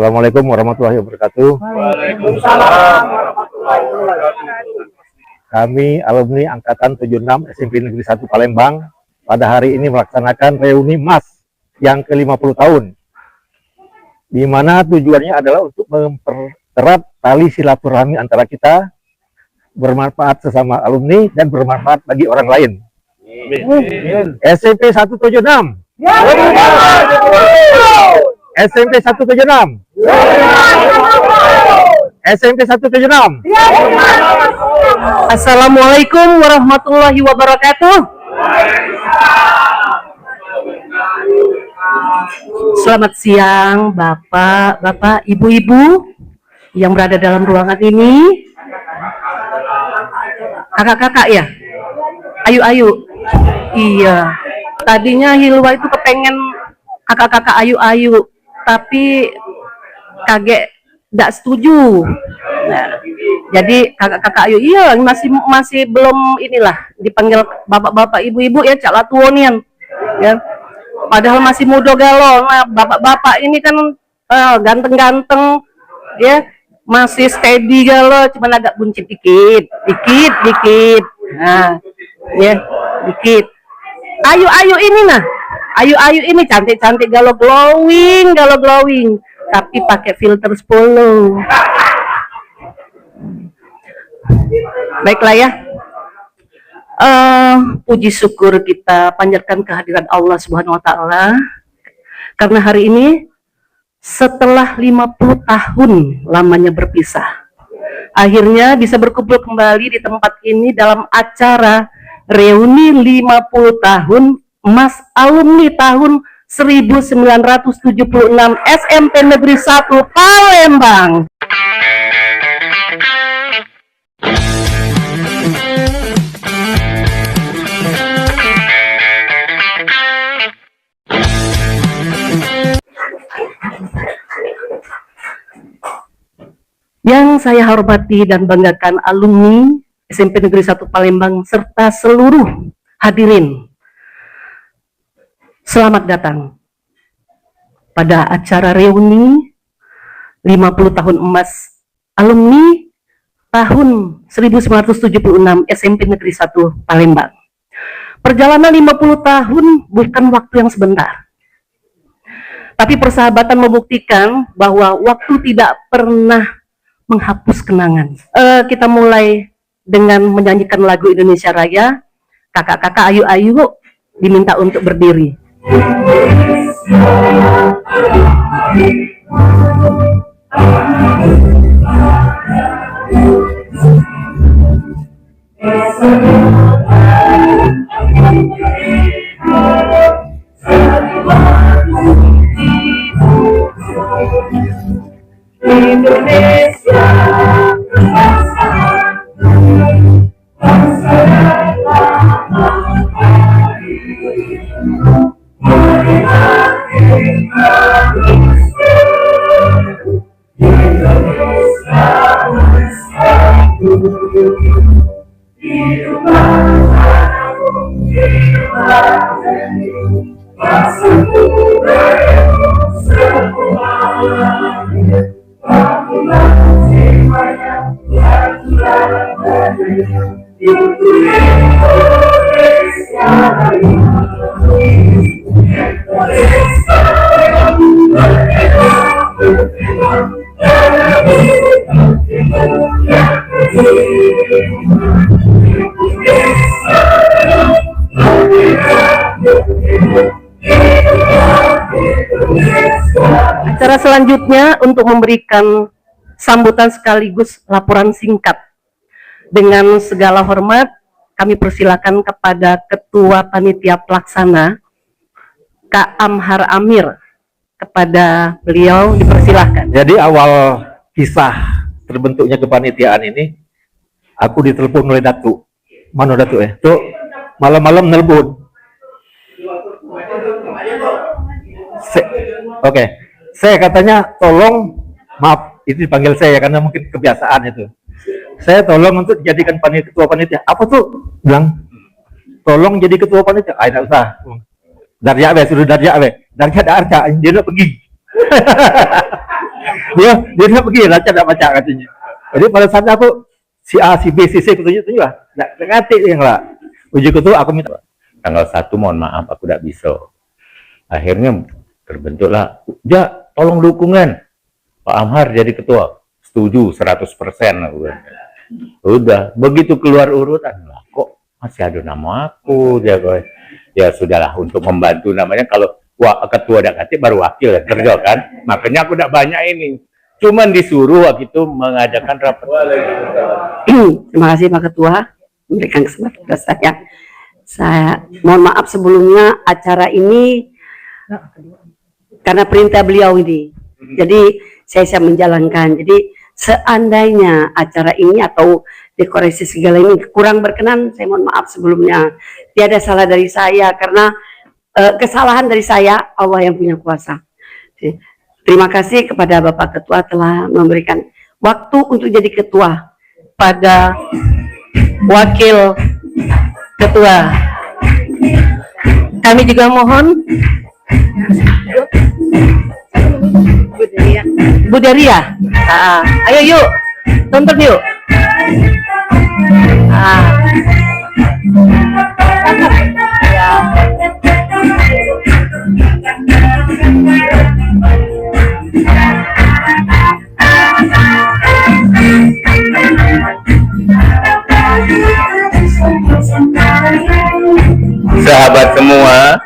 Assalamualaikum warahmatullahi wabarakatuh. Waalaikumsalam warahmatullahi wabarakatuh. Kami alumni Angkatan 76 SMP Negeri 1 Palembang pada hari ini melaksanakan reuni MAS yang ke-50 tahun, di mana tujuannya adalah untuk mempererat tali silaturahmi antara kita, bermanfaat sesama alumni dan bermanfaat bagi orang lain. SMP 176. SMP 176. SMP 176. Assalamualaikum warahmatullahi wabarakatuh. Selamat siang Bapak, Ibu-ibu yang berada dalam ruangan ini. Kakak-kakak ya? Ayu-ayu. Iya. Tadinya Hilwa itu kepengen kakak-kakak ayu-ayu, tapi kakek tidak setuju. Nah, jadi kakak-kakak ayu iya masih belum inilah dipanggil bapak-bapak ibu-ibu ya, cak latuonian ya. Padahal masih muda galau. Nah, bapak-bapak ini kan ganteng-ganteng ya, masih steady galau, cuman agak buncit dikit. Nah, ya, dikit. Ayu-ayu ini nah. Ayu-ayu ini cantik-cantik galau glowing, tapi pakai filter 10. Baiklah ya. Puji syukur kita panjatkan kehadiran Allah Subhanahu wa taala karena hari ini setelah 50 tahun lamanya berpisah, akhirnya bisa berkumpul kembali di tempat ini dalam acara reuni 50 tahun MAS alumni tahun 1976 SMP Negeri 1 Palembang. Yang saya hormati dan banggakan alumni SMP Negeri 1 Palembang serta seluruh hadirin, selamat datang pada acara reuni 50 tahun emas alumni tahun 1976 SMP Negeri 1 Palembang. Perjalanan 50 tahun bukan waktu yang sebentar, tapi persahabatan membuktikan bahwa waktu tidak pernah menghapus kenangan. Kita mulai dengan menyanyikan lagu Indonesia Raya. Kakak-kakak ayu-ayu diminta untuk berdiri. Indonesia Acara selanjutnya untuk memberikan sambutan sekaligus laporan singkat. Dengan segala hormat, kami persilakan kepada Ketua Panitia Pelaksana, Kak Amhar Amir. Kepada beliau dipersilahkan. Jadi awal kisah terbentuknya kepanitiaan ini, aku ditelepon oleh Datu. Mana Datu ya? Tuh malam-malam nelpon. Oke. Saya katanya tolong, maaf, itu dipanggil saya karena mungkin kebiasaan itu. Saya tolong untuk dijadikan ketua panitia. Apa tuh? Bilang, tolong jadi ketua panitia. Ah, tidak usah. Darja sudah darja. Darja ada arca, dia udah pergi. dia tidak begini lah, tidak baca katanya. Jadi pada saat aku si A, si B, si C tunjuk lah, nggak ngerti yang lah. Uji itu aku minta tanggal 1 mohon maaf aku tidak bisa. Akhirnya terbentuklah, ya tolong dukungan Pak Amhar jadi ketua. Setuju 100% aku. Udah, begitu keluar urutan lah, kok masih ada nama aku dia kok. Ya sudahlah, untuk membantu namanya kalau ketua dak kate baru wakil ya, kerja kan. Makanya aku tidak banyak ini. Cuman disuruh waktu itu mengadakan rapat. Terima kasih Pak Ketua memberikan kesempatan kepada saya. Saya mohon maaf sebelumnya acara ini karena perintah beliau ini. Jadi saya menjalankan. Jadi seandainya acara ini atau dekorasi segala ini kurang berkenan, saya mohon maaf sebelumnya. Tiada salah dari saya karena kesalahan dari saya, Allah yang punya kuasa. Terima kasih kepada Bapak Ketua telah memberikan waktu untuk jadi ketua pada wakil ketua. Kami juga mohon Bu Deria. Ayo yuk, tonton yuk. Sahabat semua,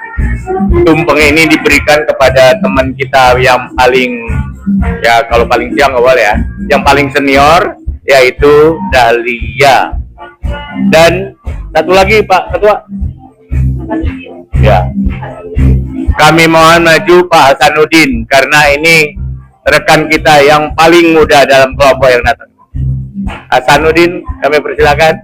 tumpeng ini diberikan kepada teman kita yang paling, ya kalau paling siang awal ya, yang paling senior, yaitu Dahlia. Dan satu lagi Pak Ketua, ya, kami mohon maju Pak Hasanuddin karena ini rekan kita yang paling muda dalam kelompok yang datang. Hasanuddin, kami persilakan.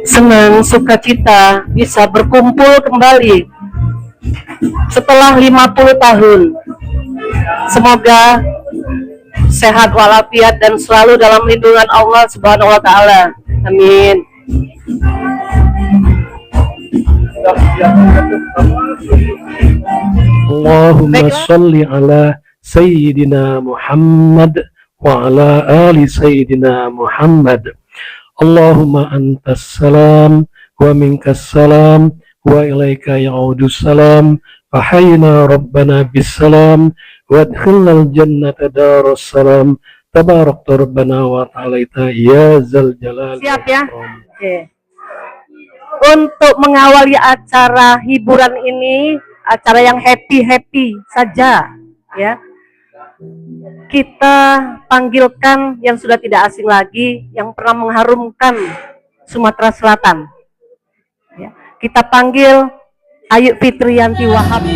Senang sukacita bisa berkumpul kembali setelah 50 tahun. Semoga sehat walafiat dan selalu dalam lindungan Allah Subhanahu wa taala. Amin. Allahumma sholli ala Sayyidina Muhammad wa ala ali Sayyidina Muhammad. Allahumma antas salam wa minkas salam wa ilaika ya'udus salam. Fahayyina rabbana bis salam wa adkhilnal jannata daras salam. Tabarakta rabbana wa ta'alaita ya zal jalal. Siap ya? Oke. Untuk mengawali acara hiburan ini, acara yang happy saja ya. Kita panggilkan yang sudah tidak asing lagi, yang pernah mengharumkan Sumatera Selatan. Ya. Kita panggil Ayu Fitriyanti Wahab.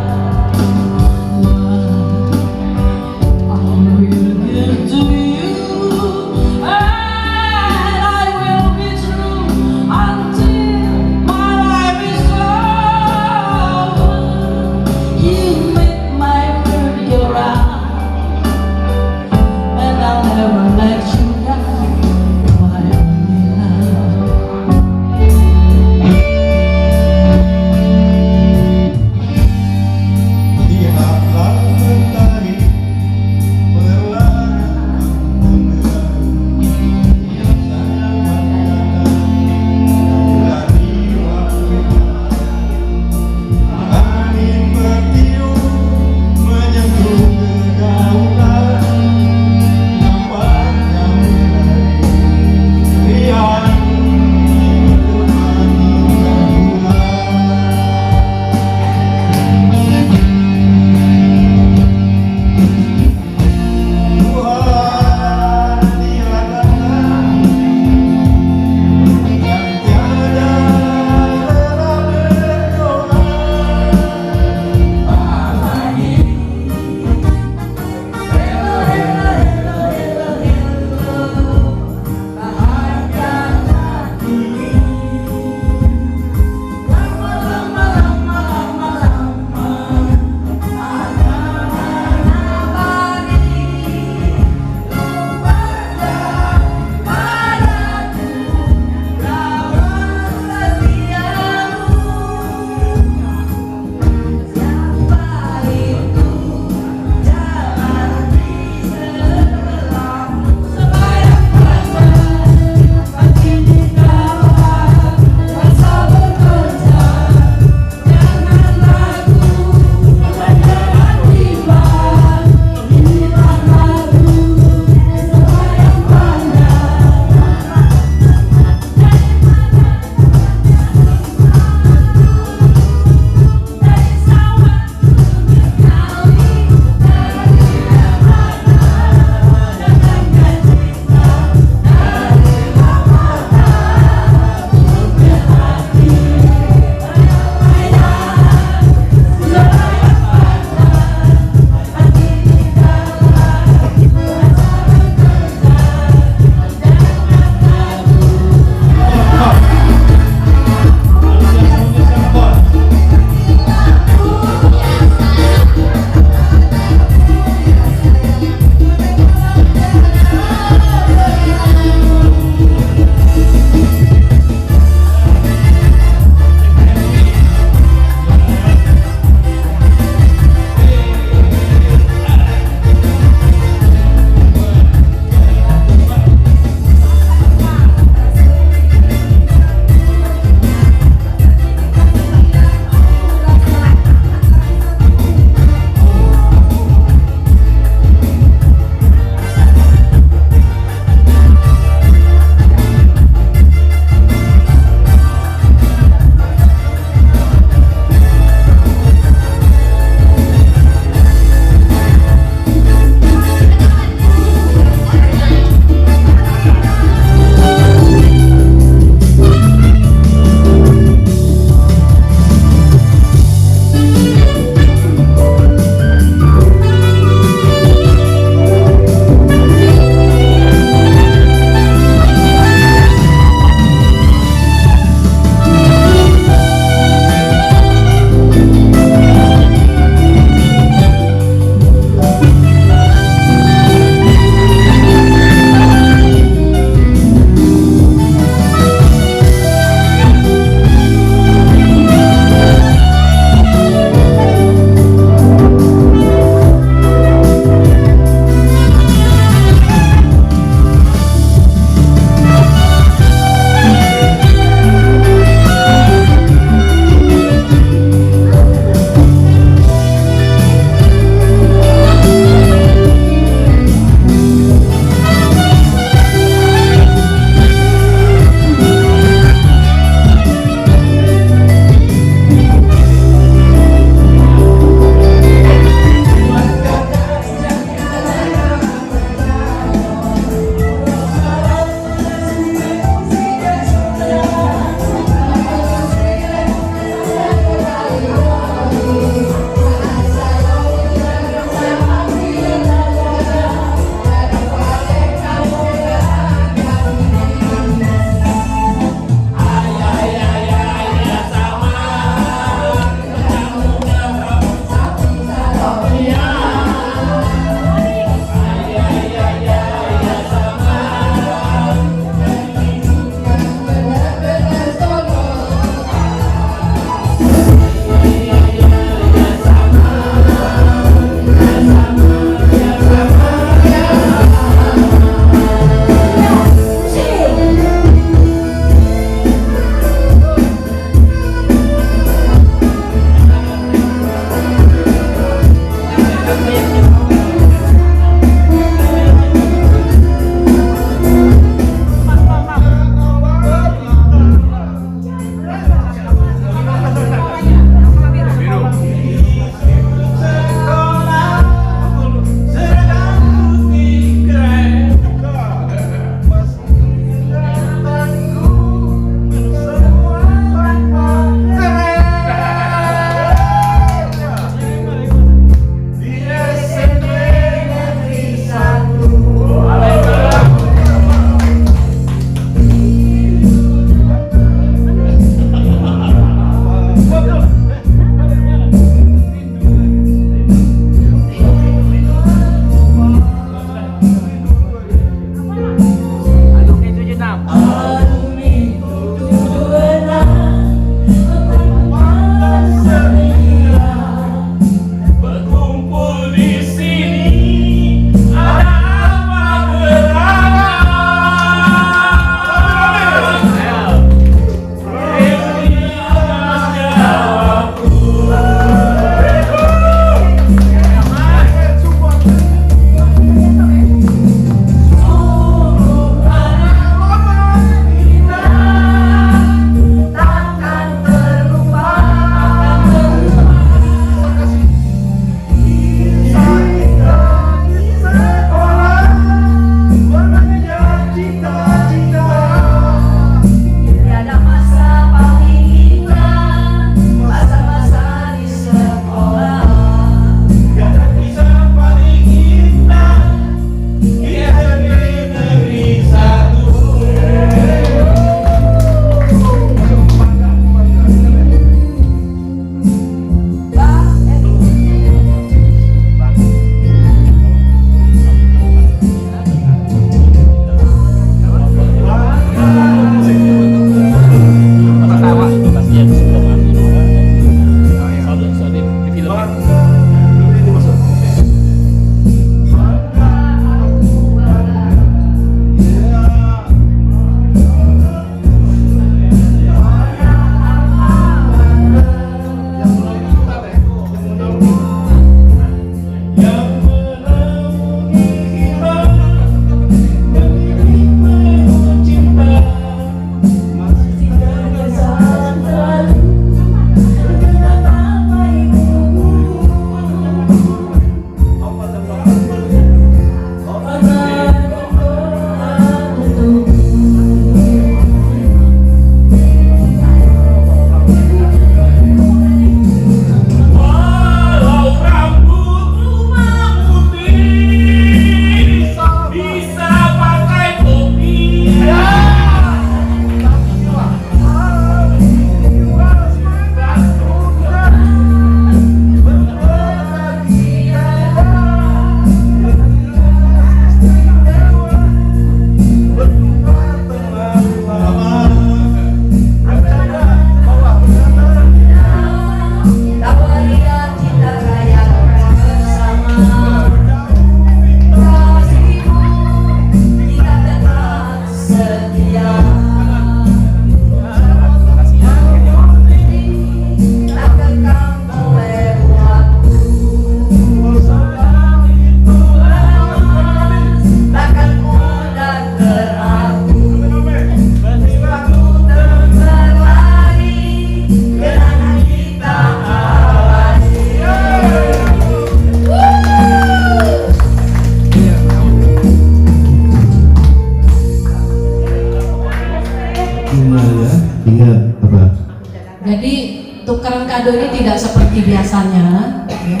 tukaran kado ini tidak seperti biasanya. Ya.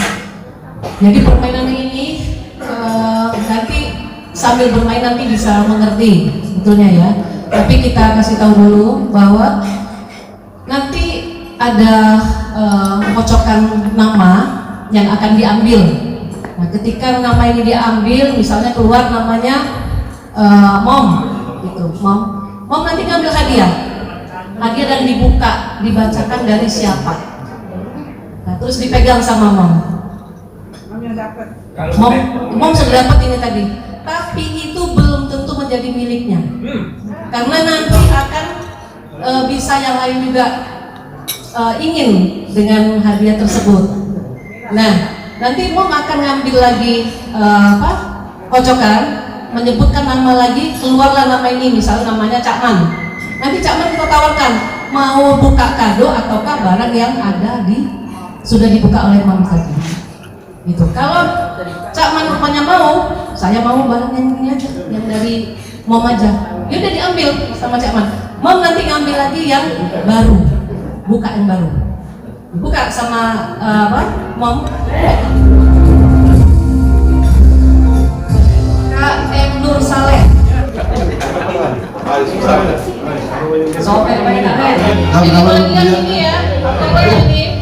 Jadi permainan ini nanti sambil bermain nanti bisa mengerti sebetulnya ya. Tapi kita kasih tahu dulu bahwa nanti ada kocokan nama yang akan diambil. Nah, ketika nama ini diambil, misalnya keluar namanya Mom, gitu, Mom nanti ngambil hadiah dan dibacakan dari siapa. Nah, terus dipegang sama Mom. Mom sudah dapat ini tadi, tapi itu belum tentu menjadi miliknya, karena nanti akan bisa yang lain juga ingin dengan hadiah tersebut. Nah, nanti Mom akan ngambil lagi kocokan, menyebutkan nama lagi, keluarlah nama ini, misalnya namanya Cakman. Nanti Cakman kita tawarkan, mau buka kado ataukah barang yang ada sudah dibuka oleh Mom tadi. Gitu. Kalau Cakman rupanya mau, saya mau barang yang ini aja, yang dari Mom aja. Ya udah diambil sama Cakman. Mom nanti ngambil lagi yang baru, buka yang baru. Buka sama Mom. Kak M. Nur Saleh. Sampai baik ini bagian ini ya, bagian ini.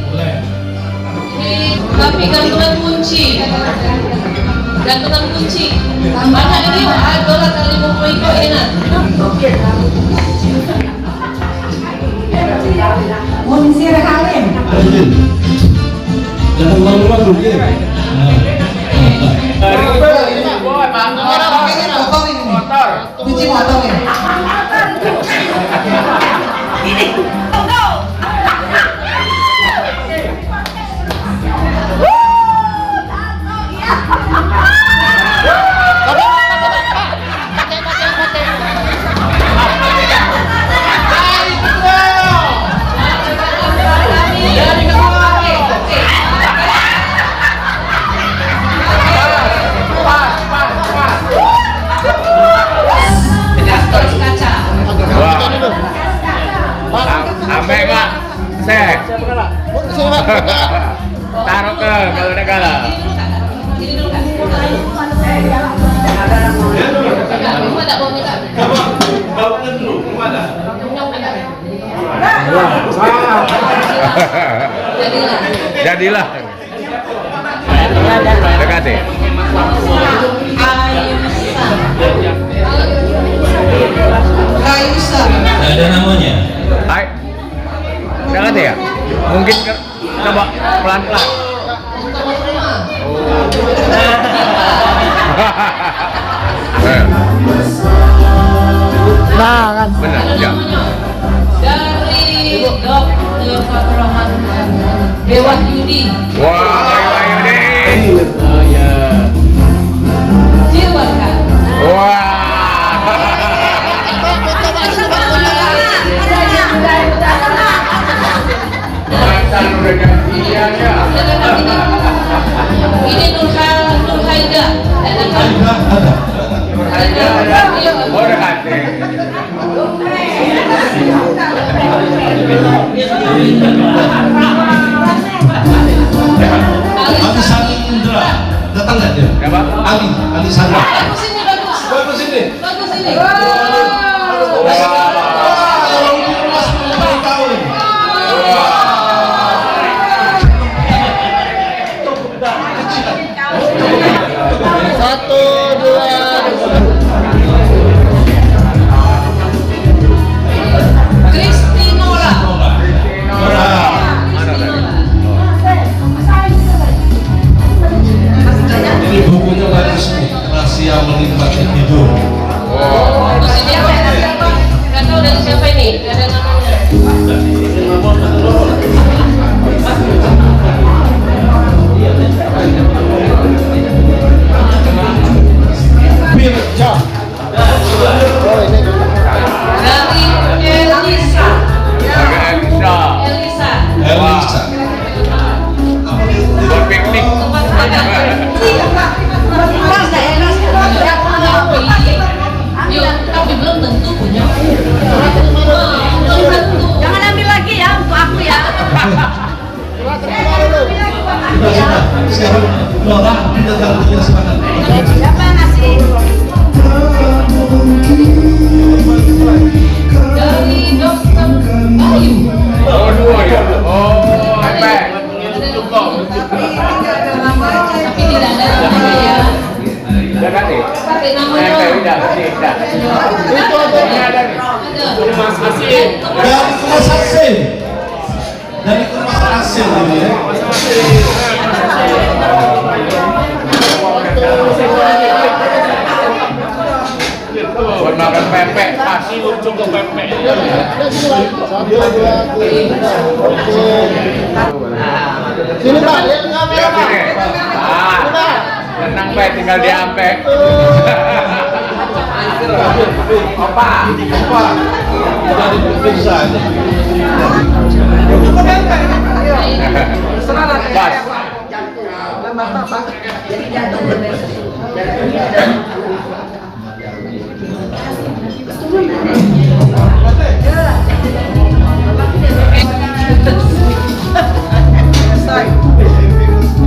Tapi gantungan kunci. Gantungan kunci. Banyak ini $1 kali 50 itu enak. Mau misi rehalin. Jangan malu-malu dulu. Motor. Kunci motor ya. Ini. Sampai Pak, sek. Taruh ke kalau udah kalah. Jadilah. Dekati. Ada namanya. Hai. Dekati ya? Mungkin coba pelan-pelan. Nah kan. Benar, ya. Dari Dr. Fatur Rahman Dewa Yudi. Wah, Dewa Yudi. Silahkan. Wah. Mantan udah gantian ya. Ini Nur Haida. Oh, udah ganti. Ali Sandra. Datang nggak dia? Siapa? Ali Sandra. Bagus ini, bagus. Bagus ini. Bagus ini. Satu, dua. Kristinora. Ini bukunya bagus nih. Rahasia menikmati hidup. Oh. Kemas Hasil. Dari Kemas Hasil ini ya. Buat makan pempek, pasti lucu ke pempek. Sini Pak, lihat kamera Pak. Tenang Pak, tinggal diampek. Opa. Dari bisa. Bas.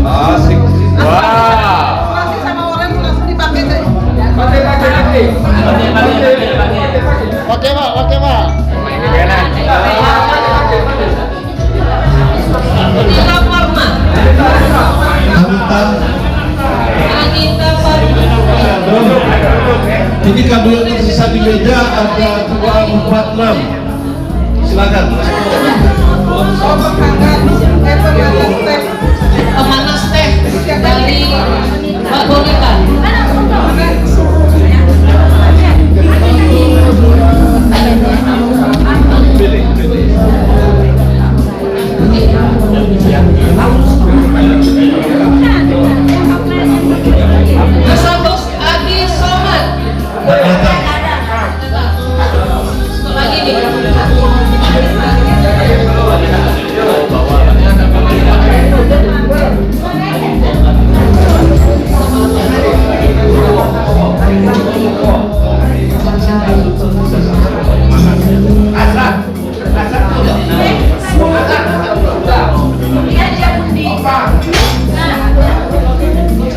Asik. Wah. Oke Pak, oke Pak. Ini enak. Jadi kabel yang tersisa di meja ada 246. Silakan. Pemanas teh dari Mbak Boneka. Mas Adi Somad.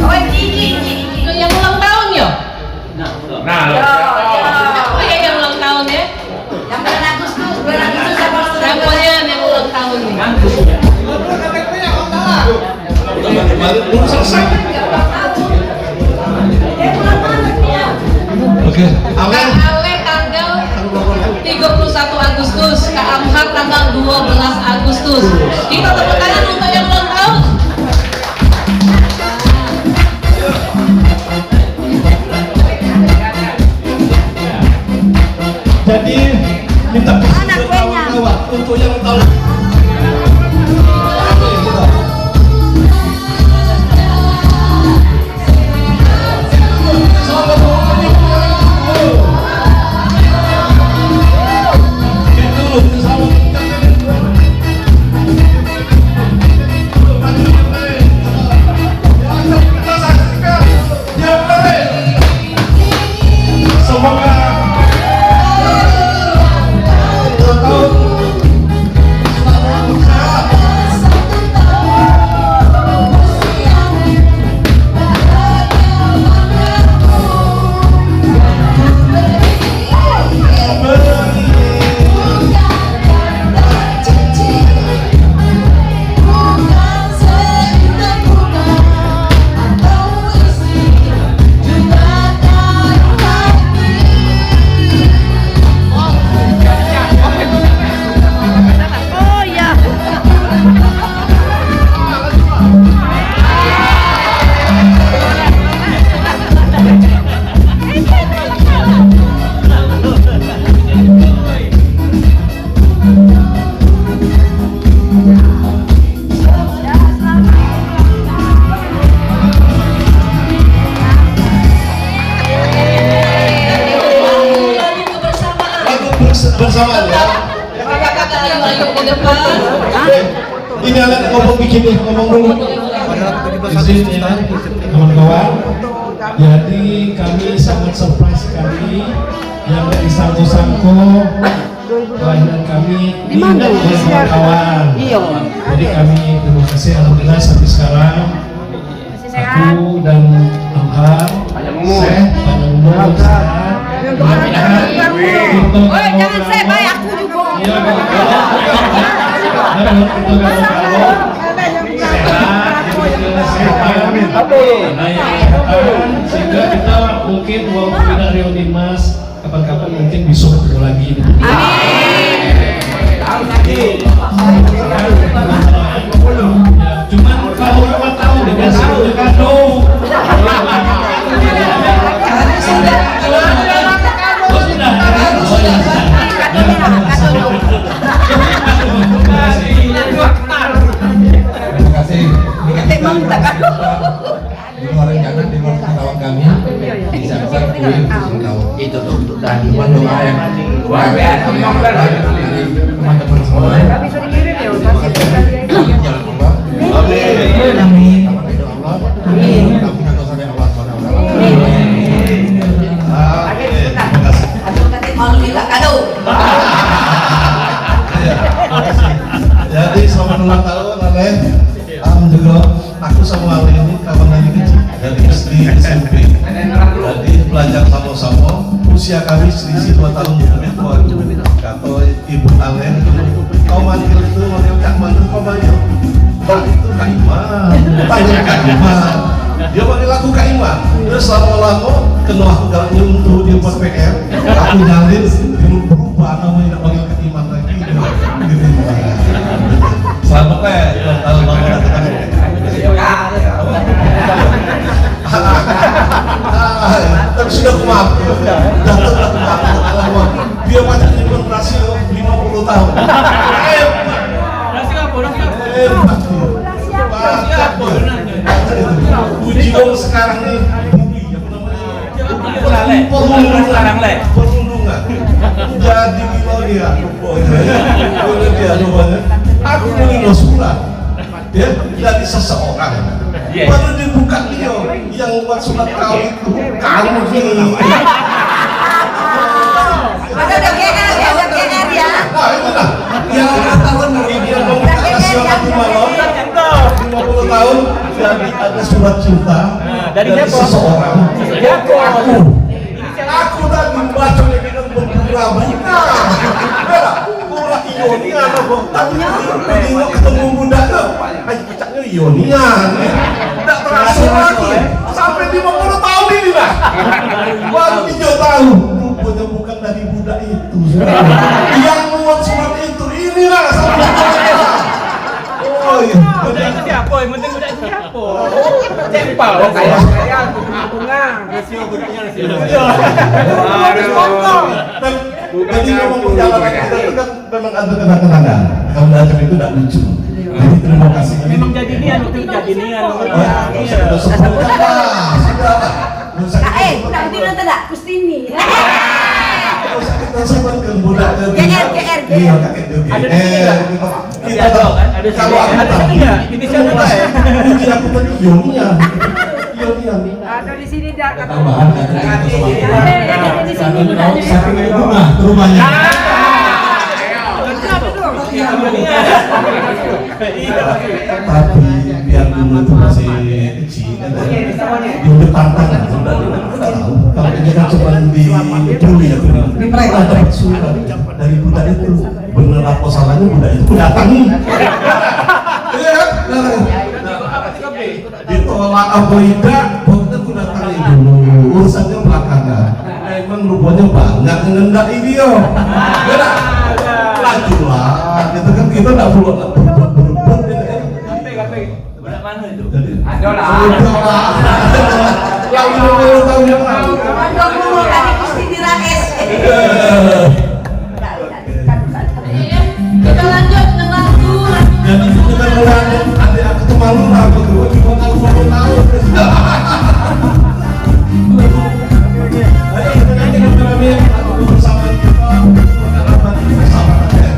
Lagi nih. Yang ulang tahun ya? Nah, Oh ya yang ulang tahun ya? Ramponya yang ulang tahun nih. Belum selesai. Oke. Kak Ale tanggal 31 Agustus, Kak Amhar tanggal 12 Agustus. Kita tepuk tangan untuk yang ulang tahun. Jadi minta persetujuan kawan-kawan untuk yang tahu. Bersamaan ya. Kakak ayo ke depan. Ini alat ngomong bikin nih, ngomong dulu. Izin ya, kawan-kawan. Jadi kami sangat surprise sekali yang dari sangko-sangko kelahiran kami diundang oleh kawan-kawan. Jadi kami terima kasih alhamdulillah sampai sekarang aku dan Amhar sehat, panjang umur, sehat. Oh, jangan saya baik aku juga. Iya, sehat, sehat, sehingga kita mungkin mau tidak reuni Mas kapan-kapan mungkin bisa ketemu lagi. Cuman kalau 4 tahun dikasih kado. Di luar rencana, di luar pengetahuan kami bisa itu untuk tadi doa yang dari teman-teman semua. Bisa dikirim ya Ustaz. Jalan Allah. Amin. Amin. Sampai Allah SWT. Malu minta kado. Jadi selamat ulang tahun Ale. Alhamdulillah aku sama Ale ini kawan dari kecil dari SD SMP. Jadi belajar sama-sama. Usia kami selisih 2 tahun lebih tua. Kata Ibu Ale, kau manggil itu manggil Kak Manu, kau manggil Kak itu Kak Iman, panggil Kak Iman. Dia panggil aku Kak Iman. Terus lama-lama kenal aku gak nyuntuh di pos PR. Aku nyalin, dia berubah namanya tidak panggil Kak Iman lagi. Selamat tahun lama datang. Tapi sudah kumaaf, dia macam nyimpen berhasil 50 tahun. Puji dong sekarang nih, perundungan. Jadi dia, aku ini surat, ya dari seseorang. Baru dibuka dia yang buat surat kau itu kamu ini. Ada GR ya, ada GR ya. Nah itu lah yang tahun dia membuka siapa di malam 50 tahun jadi ada surat cinta dari seseorang. Aku tadi membaca dengan berbunga-bunga. Kurang Ionian apa? Tapi ini ketemu bunda tuh. Ayo kecaknya Ionian. Tidak terasa lagi. Sampai 50 tahun ini lah. Baru 3 tahun. Rupanya bukan dari budak itu. Yang membuat surat itu inilah sampai oh iya. Budak itu siapa? Yang penting budak itu siapa? Cempal. Kayak bunga. Rasio budaknya rasio. Jadi memang perjalanan kita itu kan memang ada kenang-kenangan. Kalau datang itu tidak lucu. Jadi terima kasih. Memang jadi nian untuk jadi nian. Sudah sebutkan lah. Udah tidak tidak Kustini. Kita sebutkan budak GR. Iya, kakek Ada di sini nggak? Kita tahu kan? Ada Kalau ada sini nggak? Inisialnya apa ya? Mungkin aku tadi Ionian. Ada di sini dah. Tambahan Ada di sini budaknya. saking rumah ke rumahnya. Tapi biar dulu itu masih kecil kan di depan tangan sudah tahu. Kalau ini kan cuma di Juli ya di mereka dapat surat dari budak itu bener apa salahnya budak itu datangi. Iya kan? Ditolak apa tidak, pokoknya aku datangi dulu urusannya belakangan. Emang rupanya banyak ngendaki dia. Beda. Lajulah, gitu kan kita nggak perlu berbuat Budak mana itu? ada lah. Yang 50 tahun yang lalu. Tadi Kustini Rais. Kita lanjut dengan lagu. Dan itu kita mulai adik aku tuh malu lah, berdua cuma tahu 50 tahun. Ayo kita nyanyikan kami bersama kita pengalaman bersama ya.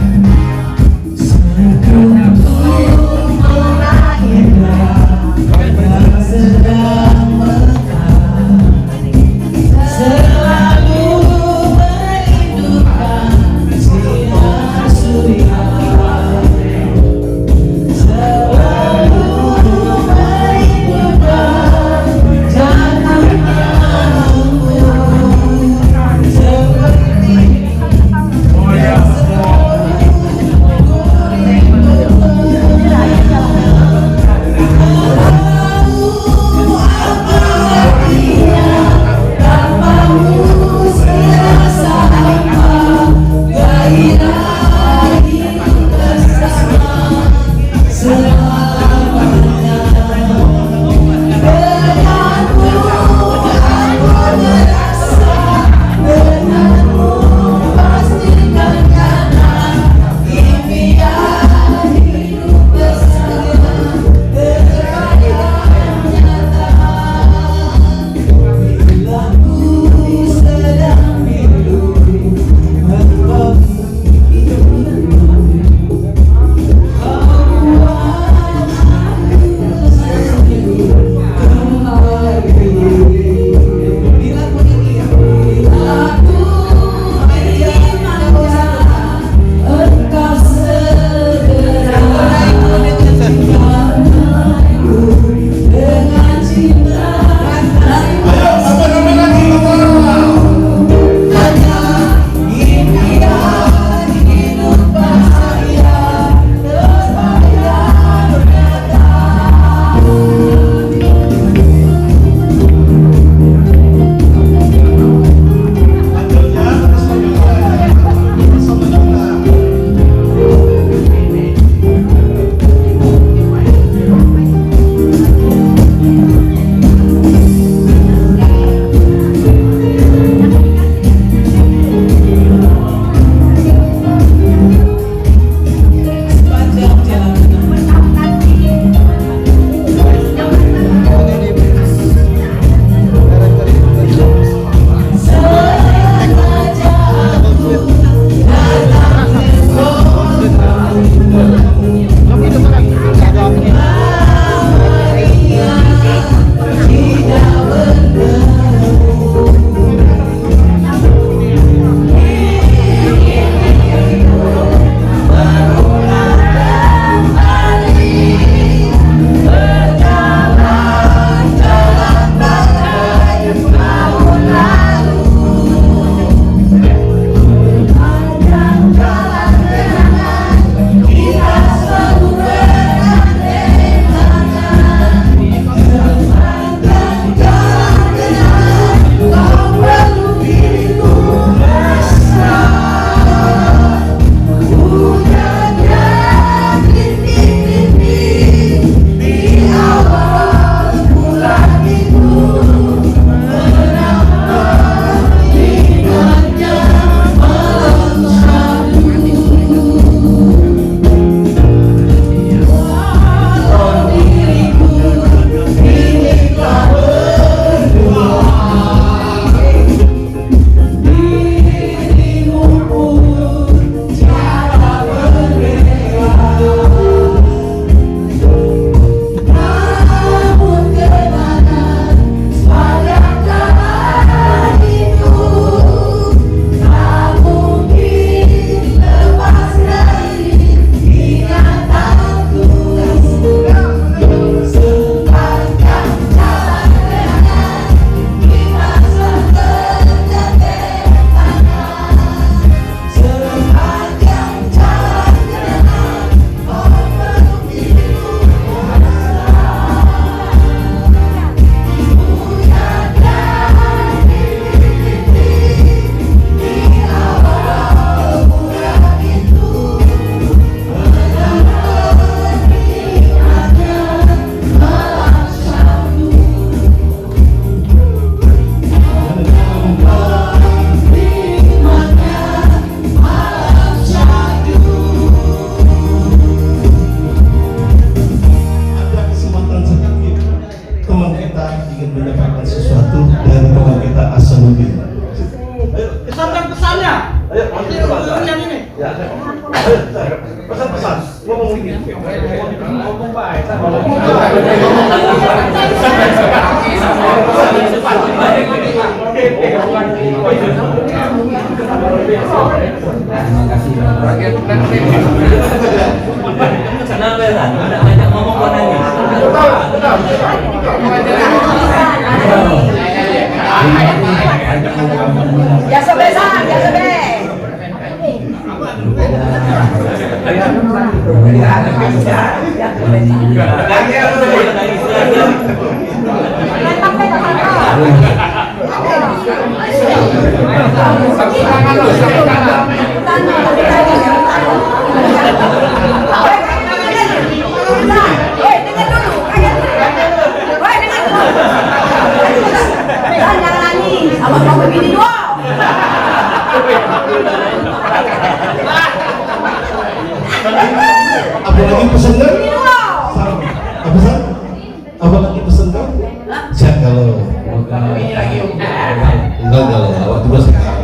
Pesan-pesannya. Ayo, Yang ini. Ya. Pesan-pesan. Ngomong dikit. Ngomong baik. Ya sebesan, ya sebe. Apa lagi pesan kan? Apa pesan? Apa lagi pesan kan? Siap kalau. Enggak kalau awak juga sehat.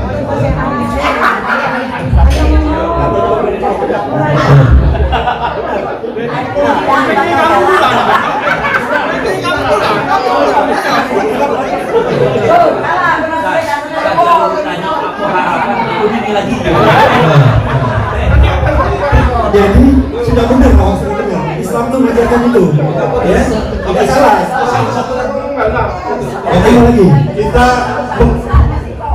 Jadi sudah benar kalau sudah benar. Islam itu mengajarkan itu, ya. Tidak salah. Jadi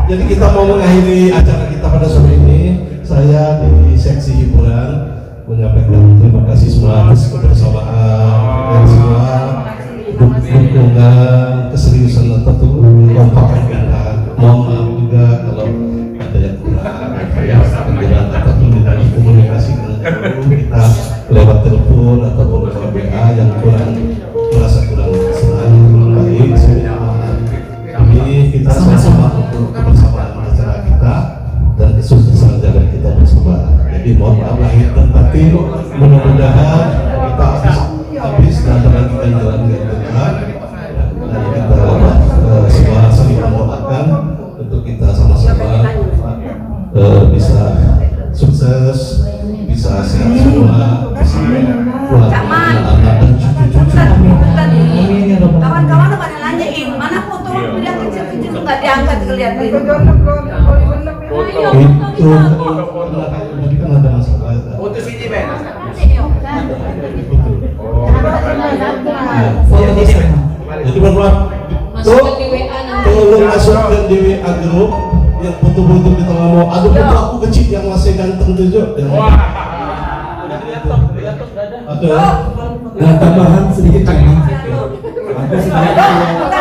lagi kita mau mengakhiri acara kita pada sore ini. Saya di seksi hiburan menyampaikan terima kasih semua atas kebersamaan dan semua dukungan, keseriusan atau kompakan kita. Mohon maaf juga kalau ada yang kurang penjelasan ataupun di dalam komunikasi kita lewat telepon ataupun lewat WA yang kurang merasa kurang senang, kurang baik. Ini kita sama-sama untuk kebersamaan acara kita dan kesuksesan jalan kita bersama. Jadi mohon maaf lahir dan batin, mudah-mudahan kita habis dan melanjutkan jalan kita. Dan kita semua saling mendoakan untuk kita sama-sama bisa sukses, bisa sehat semua, bisa anak-anak dan cucu-cucu. Kawan-kawan pada nanyain mana foto yang kecil-kecil nggak diangkat kelihatan Itu jadi kan ada masalah. Foto sini, Ben. Jadi mohon Masukkan di WA nanti. tolong masukkan di WA grup yang foto-foto kita mau. Ada foto aku kecil yang masih ganteng tuh. Ada. Dan tambahan sedikit lagi. Aku sebenarnya